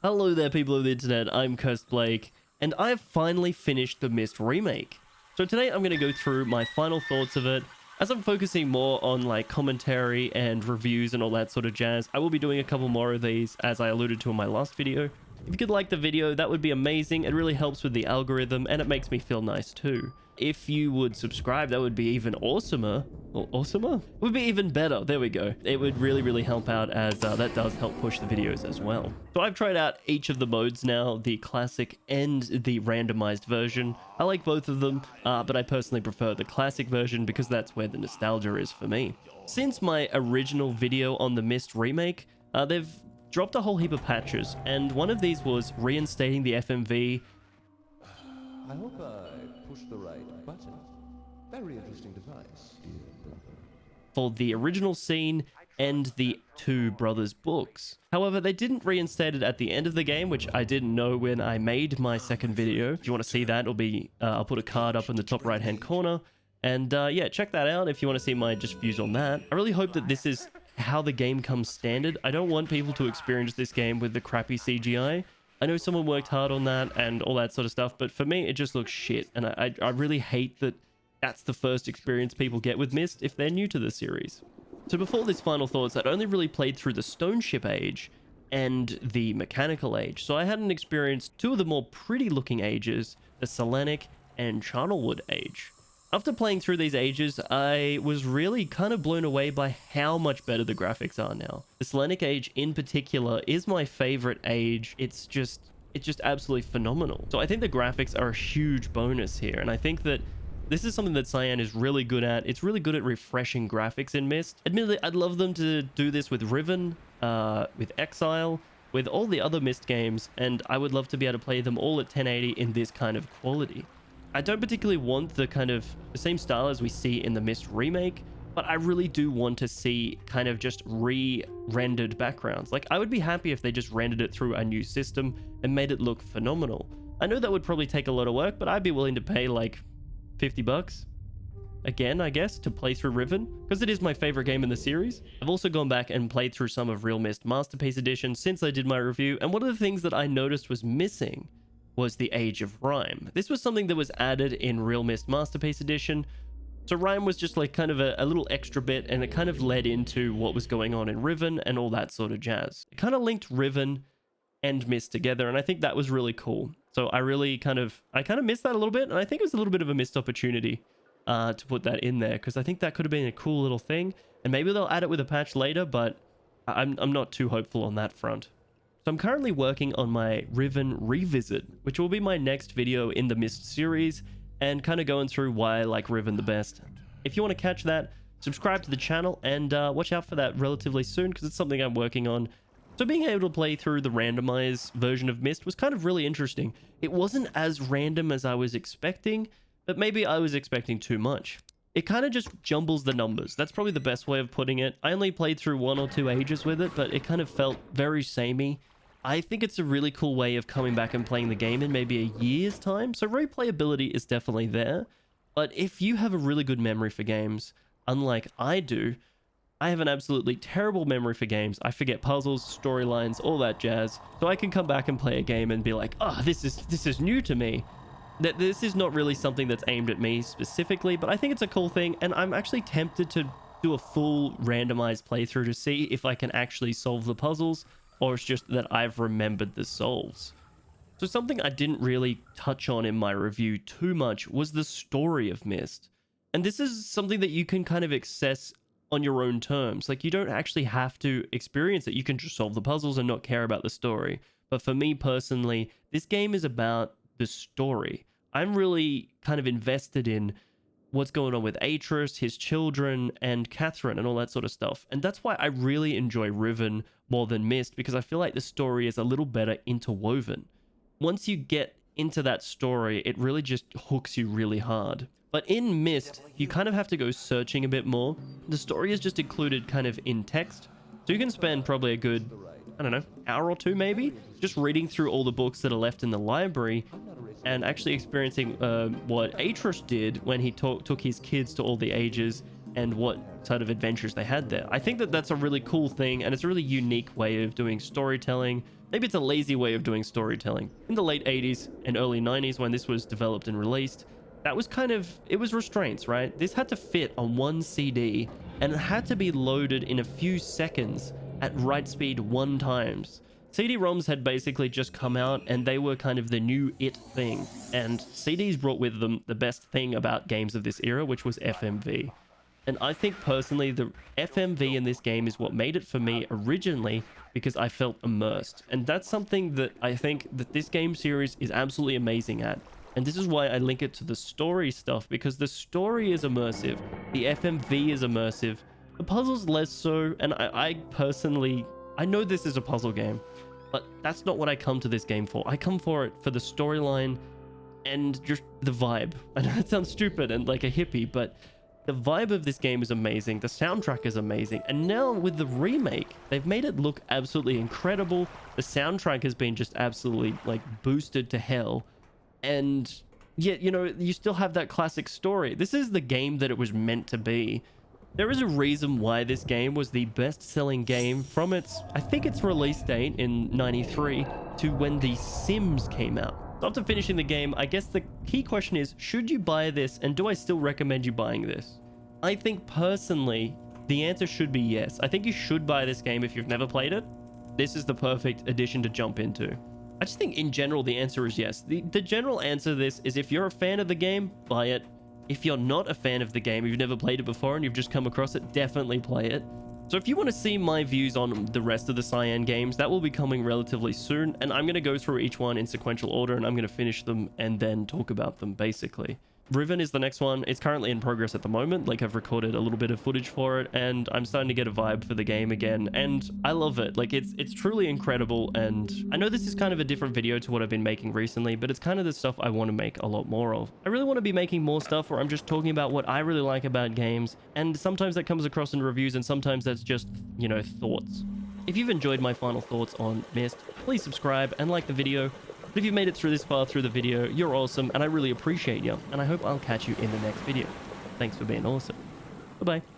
Hello there, people of the internet. I'm Cursed Blake, and I've finally finished the Myst remake. So today I'm going to go through my final thoughts of it. As I'm focusing more on like commentary and reviews and all that sort of jazz, I will be doing a couple more of these as I alluded to in my last video. If you could like the video, that would be amazing. It really helps with the algorithm and it makes me feel nice too. If you would subscribe, that would be even awesomer. Or awesomer? Would be even better. There we go. It would really help out as that does help push the videos as well. So I've tried out each of the modes now, the classic and the randomized version. I like both of them, but I personally prefer the classic version because that's where the nostalgia is for me. Since my original video on the Myst remake, they've dropped a whole heap of patches, and one of these was reinstating the FMV. I hope I pushed the right button. Very interesting device, dear brother. For the original scene and the two brothers books. However, they didn't reinstate it at the end of the game, which I didn't know when I made my second video. If you want to see that, it'll be I'll put a card up in the top right hand corner, and yeah, check that out if you want to see my just views on that. I really hope that this is how the game comes standard. I don't want people to experience this game with the crappy CGI. I know someone worked hard on that and all that sort of stuff, but for me, it just looks shit. And I really hate that that's the first experience people get with Myst if they're new to the series. So before this final thoughts, I'd only really played through the Stone Ship Age and the Mechanical Age. So I hadn't experienced two of the more pretty looking ages, the Selenic and Charnelwood Age. After playing through these ages, I was really kind of blown away by how much better the graphics are now. The Selenic Age in particular is my favorite age. It's just absolutely phenomenal. So I think the graphics are a huge bonus here, and I think that this is something that Cyan is really good at. It's really good at refreshing graphics in Myst. Admittedly, I'd love them to do this with Riven, with Exile, with all the other Myst games, and I would love to be able to play them all at 1080 in this kind of quality. I don't particularly want the same style as we see in the Myst remake, but I really do want to see kind of just re-rendered backgrounds. Like, I would be happy if they just rendered it through a new system and made it look phenomenal. I know that would probably take a lot of work, but I'd be willing to pay like 50 bucks again, I guess, to play through Riven, because it is my favorite game in the series. I've also gone back and played through some of Real Myst Masterpiece Edition since I did my review, and one of the things that I noticed was missing was the Age of Rime. This was something that was added in Real Myst Masterpiece Edition. So Rime was just like kind of a little extra bit, and it kind of led into what was going on in Riven and all that sort of jazz. It kind of linked Riven and Myst together, and I think that was really cool. So I kind of missed that a little bit, and I think it was a little bit of a missed opportunity to put that in there, because I think that could have been a cool little thing, and maybe they'll add it with a patch later, but I'm not too hopeful on that front. So I'm currently working on my Riven Revisit, which will be my next video in the Myst series, and kind of going through why I like Riven the best. If you want to catch that, subscribe to the channel, and watch out for that relatively soon, because it's something I'm working on. So being able to play through the randomized version of Myst was kind of really interesting. It wasn't as random as I was expecting, but maybe I was expecting too much. It kind of just jumbles the numbers. That's probably the best way of putting it. I only played through 1 or 2 ages with it, but it kind of felt very samey. I think it's a really cool way of coming back and playing the game in maybe a year's time. So replayability is definitely there. But if you have a really good memory for games, unlike I do, I have an absolutely terrible memory for games. I forget puzzles, storylines, all that jazz. So I can come back and play a game and be like, oh, this is new to me. That this is not really something that's aimed at me specifically, but I think it's a cool thing. And I'm actually tempted to do a full randomized playthrough to see if I can actually solve the puzzles, or it's just that I've remembered the solves. So something I didn't really touch on in my review too much was the story of Myst. And this is something that you can kind of access on your own terms. Like, you don't actually have to experience it. You can just solve the puzzles and not care about the story. But for me personally, this game is about the story. I'm really kind of invested in what's going on with Atreus, his children, and Catherine, and all that sort of stuff. And that's why I really enjoy Riven more than Myst, because I feel like the story is a little better interwoven. Once you get into that story, it really just hooks you really hard. But in Myst, you kind of have to go searching a bit more. The story is just included kind of in text, so you can spend probably a good, I don't know, hour or two maybe, just reading through all the books that are left in the library and actually experiencing what Atreus did when he took his kids to all the ages and what sort of adventures they had there. I think that that's a really cool thing, and it's a really unique way of doing storytelling Maybe it's a lazy way of doing storytelling. In the late 80s and early 90s, when this was developed and released, that was kind of, it was restraints, right? This had to fit on one CD, and it had to be loaded in a few seconds at write speed 1 times. CD-ROMs had basically just come out, and they were kind of the new it thing. And CDs brought with them the best thing about games of this era, which was FMV. And I think personally, the FMV in this game is what made it for me originally, because I felt immersed. And that's something that I think that this game series is absolutely amazing at. And this is why I link it to the story stuff, because the story is immersive, the FMV is immersive, the puzzles less so. And I personally, I know this is a puzzle game, but that's not what I come to this game for. I come for it for the storyline and just the vibe. I know that sounds stupid and like a hippie, but the vibe of this game is amazing. The soundtrack is amazing. And now with the remake, they've made it look absolutely incredible. The soundtrack has been just absolutely like boosted to hell. And yet, you know, you still have that classic story. This is the game that it was meant to be. There is a reason why this game was the best-selling game from its, I think its release date in '93 to when The Sims came out. So after finishing the game, I guess the key question is, should you buy this, and do I still recommend you buying this? I think personally, the answer should be yes. I think you should buy this game if you've never played it. This is the perfect addition to jump into. I just think in general, the answer is yes. The general answer to this is, if you're a fan of the game, buy it. If you're not a fan of the game, you've never played it before and you've just come across it, definitely play it. So if you want to see my views on the rest of the Cyan games, that will be coming relatively soon, and I'm going to go through each one in sequential order, and I'm going to finish them and then talk about them basically. Riven is the next one. It's currently in progress at the moment. Like, I've recorded a little bit of footage for it, and I'm starting to get a vibe for the game again, and I love it. Like, it's truly incredible. And I know this is kind of a different video to what I've been making recently, but it's kind of the stuff I want to make a lot more of. I really want to be making more stuff where I'm just talking about what I really like about games, and sometimes that comes across in reviews, and sometimes that's just, you know, thoughts. If you've enjoyed my final thoughts on Myst, please subscribe and like the video. But if you've made it through this far through the video, you're awesome, and I really appreciate you, and I hope I'll catch you in the next video. Thanks for being awesome. Bye-bye.